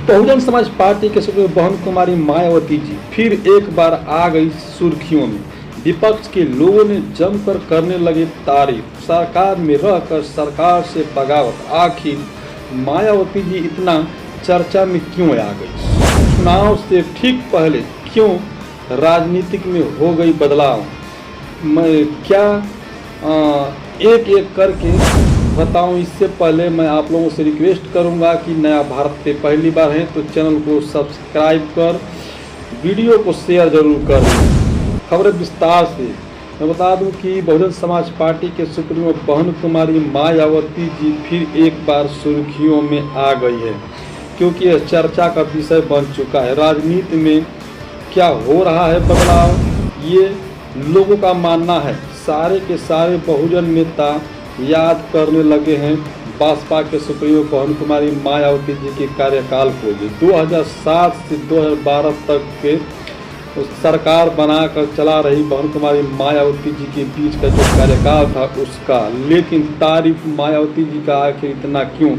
Bahujan Samaj party के supremo बहन कुमारी मायावती जी फिर एक बार आ गई सुर्खियों में। विपक्ष के लोगों ने जमकर करने लगे तारीफ, सरकार में रहकर सरकार से बगावत। आखिर मायावती जी इतना चर्चा में क्यों आ गई? चुनाव से ठीक पहले क्यों राजनीतिक में हो गई बदलाव? मैं क्या एक एक करके बताऊं। इससे पहले मैं आप लोगों से रिक्वेस्ट करूंगा कि नया भारत पे पहली बार हैं तो चैनल को सब्सक्राइब कर वीडियो को शेयर जरूर कर दें। खबरें विस्तार से मैं बता दूं कि बहुजन समाज पार्टी के सुप्रीमो बहन कुमारी मायावती जी फिर एक बार सुर्खियों में आ गई है, क्योंकि यह चर्चा का विषय बन चुका है। राजनीति में क्या हो रहा है बदलाव, ये लोगों का मानना है। सारे के सारे बहुजन नेता याद करने लगे हैं बसपा के सुप्रीमो बहन कुमारी मायावती जी के कार्यकाल को। जो 2007 से 2012 तक के सरकार बनाकर चला रही बहन कुमारी मायावती जी के बीच का जो कार्यकाल था उसका। लेकिन तारीफ मायावती जी का आखिर इतना क्यों?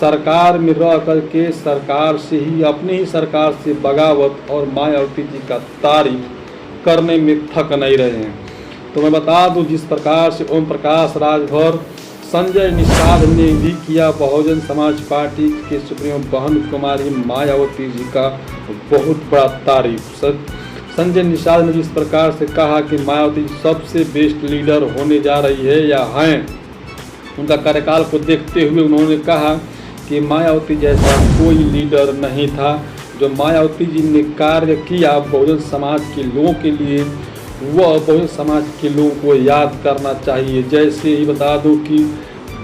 सरकार में रह करके सरकार से ही, अपनी ही सरकार से बगावत और मायावती जी का तारीफ करने में थक नहीं रहे हैं। तो मैं बता दूं, जिस प्रकार से ओम प्रकाश राजभर, संजय निषाद ने भी किया बहुजन समाज पार्टी के सुप्रीमो बहन कुमारी मायावती जी का बहुत बड़ा तारीफ। संजय निषाद ने जिस प्रकार से कहा कि मायावती जी सबसे बेस्ट लीडर होने जा रही है या हैं, उनका कार्यकाल को देखते हुए उन्होंने कहा कि मायावती जैसा कोई लीडर नहीं था। जो मायावती जी ने कार्य किया बहुजन समाज के लोगों के लिए, वह बहुजन समाज के लोगों को याद करना चाहिए। जैसे ही बता दूं कि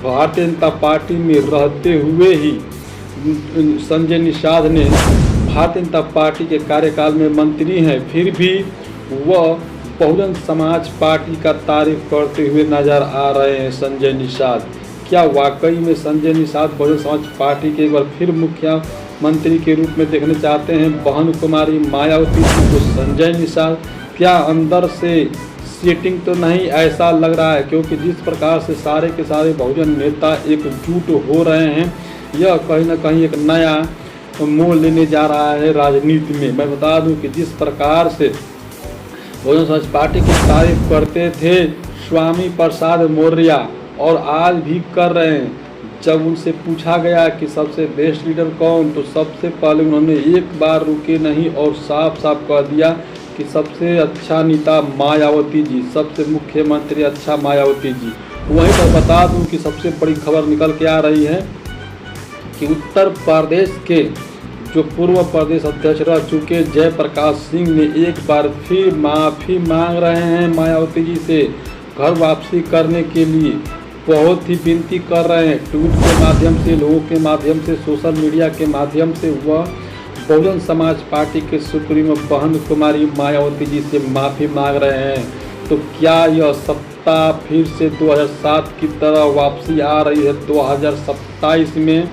भारतीय जनता पार्टी में रहते हुए ही संजय निषाद ने भारतीय जनता पार्टी के कार्यकाल में मंत्री हैं, फिर भी वह बहुजन समाज पार्टी का तारीफ करते हुए नजर आ रहे हैं। संजय निषाद, क्या वाकई में संजय निषाद बहुजन समाज पार्टी के एक बार फिर मुख्यमंत्री के रूप में देखने चाहते हैं बहन कुमारी मायावती जी को? संजय निषाद क्या अंदर से सीटिंग तो नहीं, ऐसा लग रहा है, क्योंकि जिस प्रकार से सारे के सारे बहुजन नेता एकजुट हो रहे हैं, यह कहीं ना कहीं एक नया मोड़ लेने जा रहा है राजनीति में। मैं बता दूं कि जिस प्रकार से बहुजन समाज पार्टी की तारीफ करते थे स्वामी प्रसाद मौर्य और आज भी कर रहे हैं, जब उनसे पूछा गया कि सबसे बेस्ट लीडर कौन, तो सबसे पहले उन्होंने एक बार रुके नहीं और साफ साफ कह दिया कि सबसे अच्छा नेता मायावती जी, सबसे मुख्यमंत्री अच्छा मायावती जी। वहीं पर बता दूं कि सबसे बड़ी खबर निकल के आ रही है कि उत्तर प्रदेश के जो पूर्व प्रदेश अध्यक्ष रह चुके जयप्रकाश सिंह ने एक बार फिर माफ़ी मांग रहे हैं मायावती जी से घर वापसी करने के लिए। बहुत ही विनती कर रहे हैं, ट्वीट के माध्यम से, लोगों के माध्यम से, सोशल मीडिया के माध्यम से वह बहुजन समाज पार्टी के सुप्रीमो बहन कुमारी मायावती जी से माफ़ी मांग रहे हैं। तो क्या यह सत्ता फिर से 2007 की तरह वापसी आ रही है 2027 में,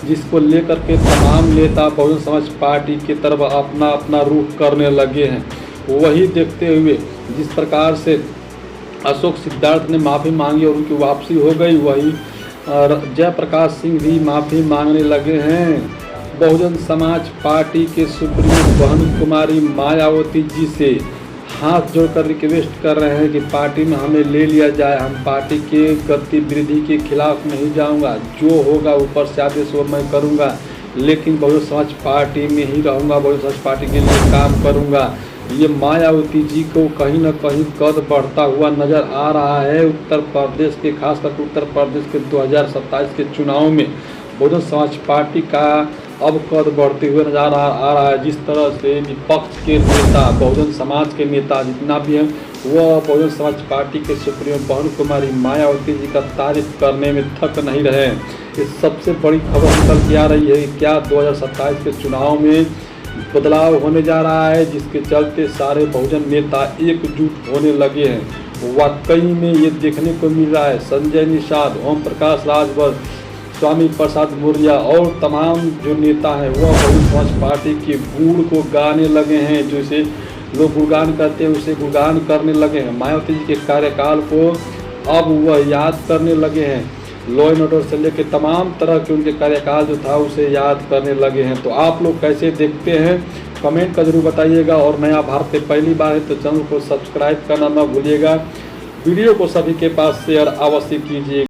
जिसको लेकर के तमाम नेता बहुजन समाज पार्टी की तरफ अपना अपना रुख करने लगे हैं? वही देखते हुए जिस प्रकार से अशोक सिद्धार्थ ने माफ़ी मांगी और उनकी वापसी हो गई, वही जयप्रकाश सिंह भी माफ़ी मांगने लगे हैं। बहुजन समाज पार्टी के सुप्रीमो बहन कुमारी मायावती जी से हाथ जोड़कर रिक्वेस्ट कर रहे हैं कि पार्टी में हमें ले लिया जाए। हम पार्टी के गतिविधि के खिलाफ नहीं जाऊंगा, जो होगा ऊपर से आदेश वो मैं करूंगा, लेकिन बहुजन समाज पार्टी में ही रहूंगा, बहुजन समाज पार्टी के लिए काम करूंगा। ये मायावती जी को कहीं ना कहीं कद बढ़ता हुआ नजर आ रहा है। उत्तर प्रदेश के, खासकर उत्तर प्रदेश के 2027 के चुनाव में बहुजन समाज पार्टी का अब कद बढ़ते हुए नजर आ रहा है। जिस तरह से विपक्ष के नेता, बहुजन समाज के नेता जितना भी हैं, वह बहुजन समाज पार्टी के सुप्रीमो बहन कुमारी मायावती जी का तारीफ करने में थक नहीं रहे। इस सबसे बड़ी खबर निकल के आ रही है कि क्या 2027 के चुनाव में बदलाव होने जा रहा है, जिसके चलते सारे बहुजन नेता एकजुट होने लगे हैं। वाकई में ये देखने को मिल रहा है। संजय निषाद, ओम प्रकाश राजभर, स्वामी प्रसाद मौर्य और तमाम जो नेता हैं वह बहुजन समाज पार्टी के गुण को गाने लगे हैं। जैसे लोग गुणगान करते हैं उसे गुणगान करने लगे हैं। मायावती जी के कार्यकाल को अब वह याद करने लगे हैं। लॉ एंड ऑर्डर से लेकर तमाम तरह के उनके कार्यकाल जो था उसे याद करने लगे हैं। तो आप लोग कैसे देखते हैं कमेंट का जरूर बताइएगा, और नया भारत पे पहली बार है तो चैनल को सब्सक्राइब करना ना भूलिएगा। वीडियो को सभी के पास शेयर अवश्य कीजिए।